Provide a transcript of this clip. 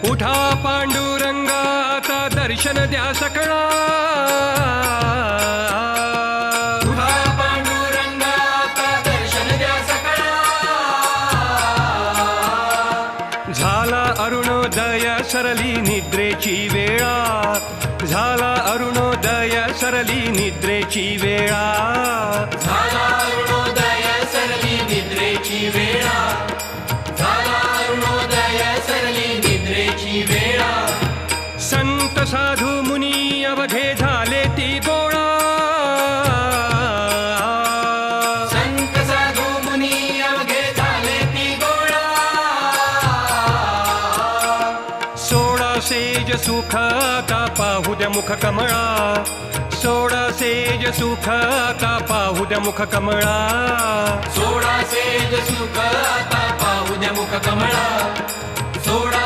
उठा पांडुरंगा आता दर्शन द्या सकळा. उठा पांडुरंगा आता दर्शन द्या सकळा. झाला अरुणोदय सरली निद्रेची वेळा. झाला अरुणोदय सरली निद्रेची वेळा. झाला अरुणोदय सरली निद्रेची वेळा. झाला अरुणोदय सरली निद्रेची वेळा. संत साधू मुनी अवघे झाले ती गोळा. संत साधू मुनी अवघे झाले ती गोळा. सोडा सेज सुख आता पाहू द्या मुख कमळा. सोडा सेज सुख आता पाहू द्या मुख कमळा. सोडा सेज सुख आता पाहू द्या मुख कमळा. सोडा